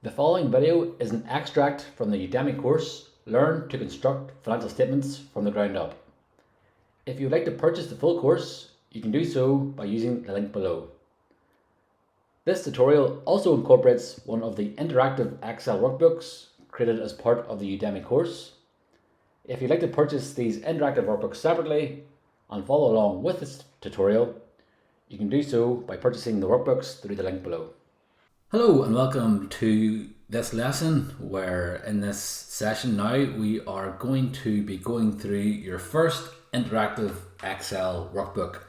The following video is an extract from the Udemy course, Learn to Construct Financial Statements from the Ground Up. If you would like to purchase the full course, you can do so by using the link below. This tutorial also incorporates one of the interactive Excel workbooks created as part of the Udemy course. If you'd like to purchase these interactive workbooks separately and follow along with this tutorial, you can do so by purchasing the workbooks through the link below. Hello and welcome to this lesson, where in this session now we are going to be going through your first interactive Excel workbook.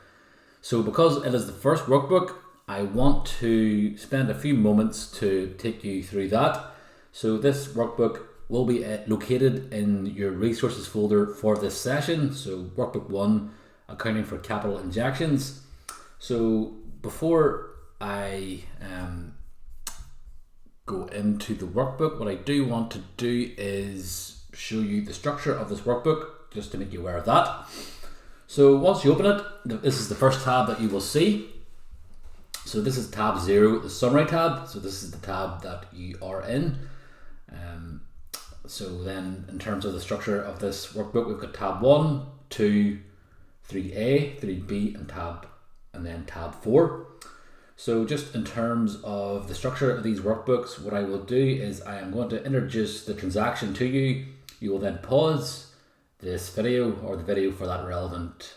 So because it is the first workbook, I want to spend a few moments to take you through that. So this workbook will be located in your resources folder for this session. So workbook 1, accounting for capital injections. So before I go into the workbook, what I do want to do is show you the structure of this workbook, just to make you aware of that. So once you open it, this is the first tab that you will see. So this is tab 0, the summary tab. So this is the tab that you are in. So then in terms of the structure of this workbook, we've got tab 1, 2, 3A, 3B, and then tab 4. So just in terms of the structure of these workbooks, what I will do is I am going to introduce the transaction to you. You will then pause this video or the video for that relevant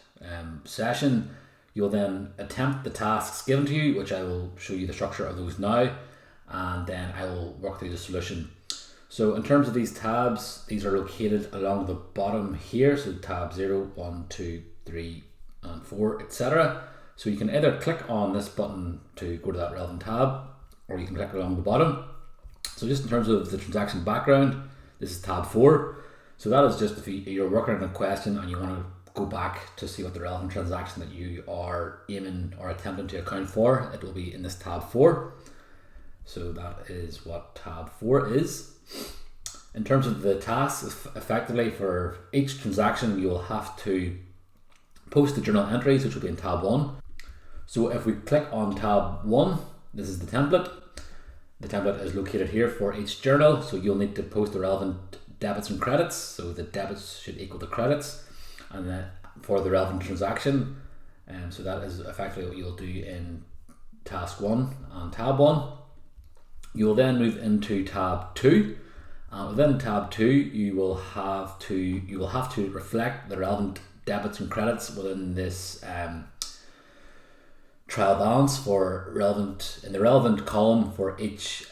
session. You'll then attempt the tasks given to you, which I will show you the structure of those now, and then I will work through the solution. So in terms of these tabs, these are located along the bottom here. So tab 0, 1, 2, 3, and 4, etc. So you can either click on this button to go to that relevant tab, or you can click along the bottom. So just in terms of the transaction background, this is tab 4. So that is just if you're working on a question and you want to go back to see what the relevant transaction that you are aiming or attempting to account for, it will be in this tab 4. So that is what tab 4 is. In terms of the tasks, effectively for each transaction, you will have to post the journal entries, which will be in tab 1. So if we click on tab 1, this is the template. The template is located here for each journal. So you'll need to post the relevant debits and credits. So the debits should equal the credits, and then for the relevant transaction. So that is effectively what you'll do in task 1 and tab 1. You will then move into tab 2. Within tab 2, you will have to reflect the relevant debits and credits within this trial balance in the relevant column for each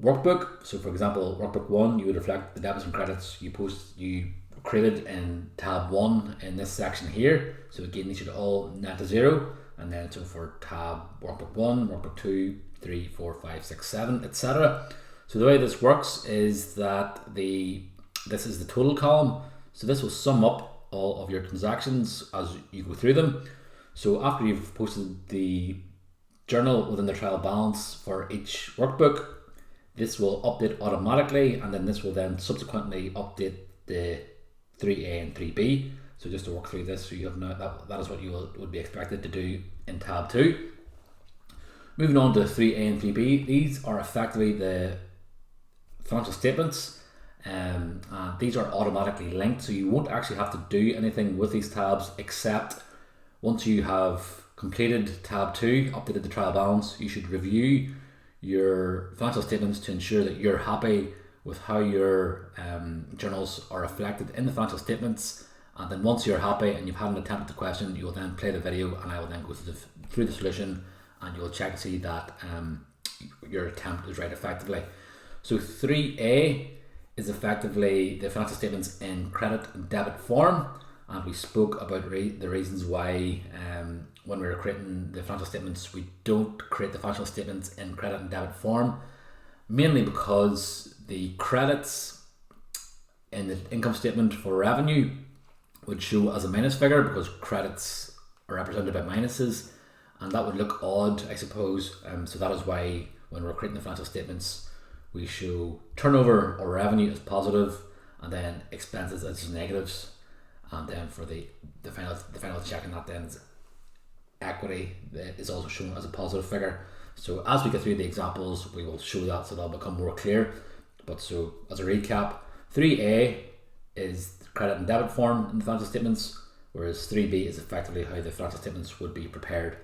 workbook. So for example, workbook 1, you would reflect the debits and credits you created in tab 1 in this section here. So again, these should all net to 0. And then so for tab workbook 1, workbook 2, 3, 4, 5, 6, 7, etc. So the way this works is that this is the total column. So this will sum up all of your transactions as you go through them. So after you've posted the journal within the trial balance for each workbook, this will update automatically, and then this will then subsequently update the 3A and 3B. So just to work through this, so you have now that is what you would be expected to do in tab 2. Moving on to 3A and 3B, these are effectively the financial statements. These are automatically linked, so you won't actually have to do anything with these tabs, except once you have completed tab 2, updated the trial balance, you should review your financial statements to ensure that you're happy with how your journals are reflected in the financial statements. And then once you're happy and you've had an attempt at the question, you will then play the video, and I will then go through the solution, and you'll check to see that your attempt is right effectively. So 3A is effectively the financial statements in credit and debit form, and we spoke about the reasons why when we were creating the financial statements, we don't create the financial statements in credit and debit form, mainly because the credits in the income statement for revenue would show as a minus figure, because credits are represented by minuses, and that would look odd, I suppose. So that is why when we're creating the financial statements, we show turnover or revenue as positive, and then expenses as negatives, and then for the final check, and that then is equity is also shown as a positive figure. So as we get through the examples, we will show that, so that'll become more clear. But so as a recap, 3A is the credit and debit form in the financial statements, whereas 3B is effectively how the financial statements would be prepared.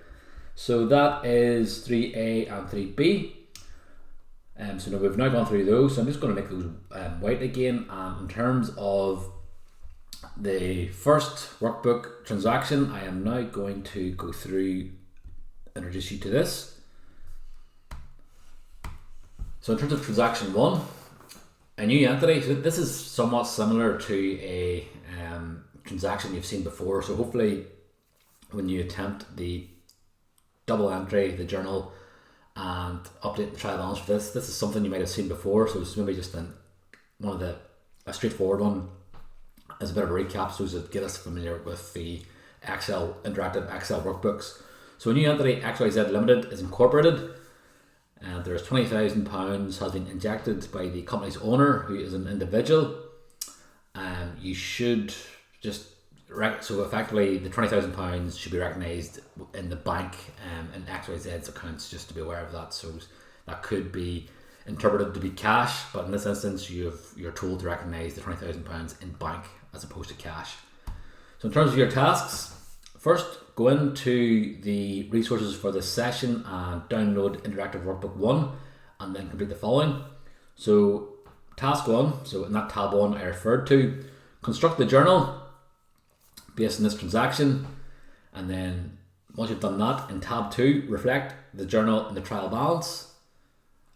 So that is 3A and 3B. So now we've now gone through those, so I'm just going to make those white again. And in terms of the first workbook transaction, I am now going to go through, introduce you to this. So in terms of transaction 1, a new entity. So this is somewhat similar to a transaction you've seen before. So hopefully when you attempt the double entry, the journal, and update the trial balance for this is something you might have seen before. So it's maybe just a straightforward one as a bit of a recap, so to get us familiar with the interactive Excel workbooks. So a new entity, XYZ Limited, is incorporated, and there's £20,000 has been injected by the company's owner, who is an individual. You should just so effectively the £20,000 should be recognised in the bank in XYZ's accounts, just to be aware of that. So that could be interpreted to be cash, but in this instance you're told to recognise the £20,000 in bank as opposed to cash. So in terms of your tasks, first go into the resources for this session and download Interactive Workbook 1, and then complete the following. So task 1, so in that tab 1 I referred to, construct the journal based on this transaction, and then once you've done that, in tab 2 reflect the journal and the trial balance,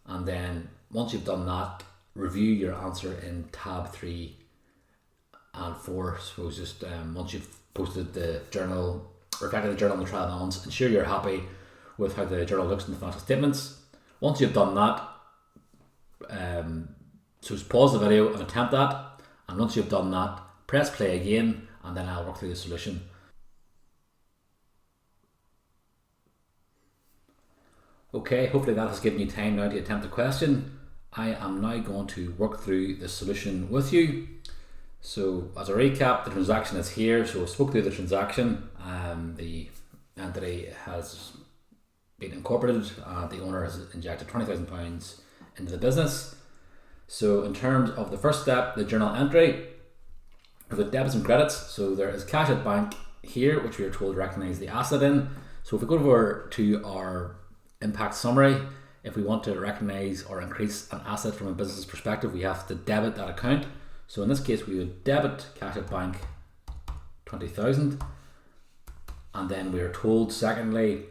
and then once you've done that, review your answer in tab 3 and 4. Suppose just once you've posted the journal, reflected the journal and the trial balance, ensure you're happy with how the journal looks in the financial statements. Once you've done that, so just pause the video and attempt that, and once you've done that, press play again, and then I'll work through the solution. Okay, hopefully that has given you time now to attempt the question. I am now going to work through the solution with you. So as a recap, the transaction is here. So I spoke through the transaction. The entity has been incorporated. The owner has injected £20,000 into the business. So in terms of the first step, the journal entry, for the debits and credits, so there is cash at bank here, which we are told to recognise the asset in. So if we go over to our impact summary, if we want to recognise or increase an asset from a business's perspective, we have to debit that account. So in this case, we would debit cash at bank 20,000, and then we are told, secondly,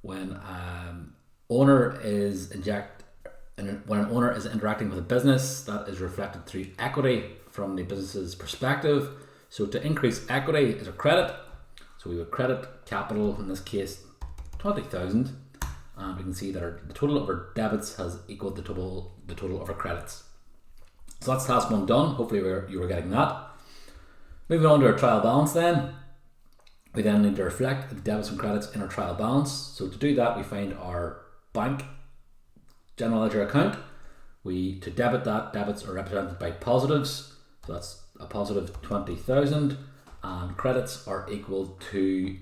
when an owner is interacting with a business, that is reflected through equity from the business's perspective. So to increase equity is a credit. So we would credit capital, in this case 20,000, and we can see that the total of our debits has equaled the total of our credits. So that's task 1 done. Hopefully you were getting that. Moving on to our trial balance then. We then need to reflect the debits and credits in our trial balance. So to do that, we find our bank general ledger account. To debit that, debits are represented by positives. So that's a positive 20,000, and credits are equal to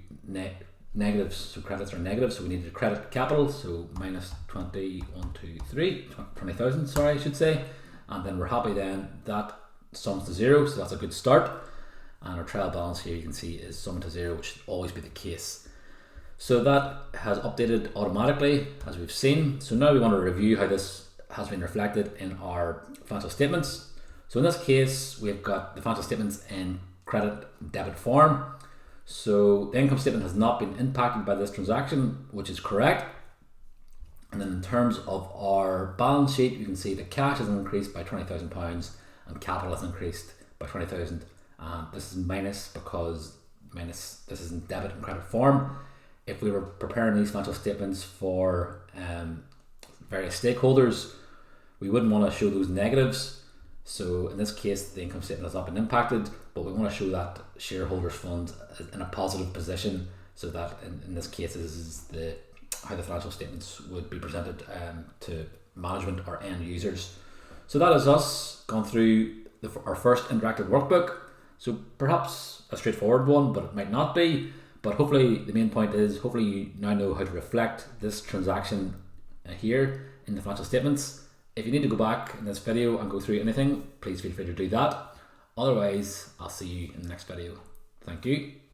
negatives. So credits are negative, so we need to credit capital. So minus 20,000, sorry, I should say. And then we're happy then that sums to 0, so that's a good start. And our trial balance here, you can see, is summed to 0, which should always be the case. So that has updated automatically, as we've seen. So now we want to review how this has been reflected in our financial statements. So in this case, we've got the financial statements in credit and debit form. So the income statement has not been impacted by this transaction, which is correct. And then in terms of our balance sheet, you can see that cash has increased by £20,000 and capital has increased by 20,000. This is minus because this is in debit and credit form. If we were preparing these financial statements for various stakeholders, we wouldn't want to show those negatives. So in this case, the income statement has not been impacted, but we want to show that shareholders' funds in a positive position, so that in this case is how the financial statements would be presented to management or end users. So that is us gone through our first interactive workbook. So perhaps a straightforward one, but it might not be. But hopefully the main point is, hopefully you now know how to reflect this transaction here in the financial statements. If you need to go back in this video and go through anything, please feel free to do that. Otherwise, I'll see you in the next video. Thank you.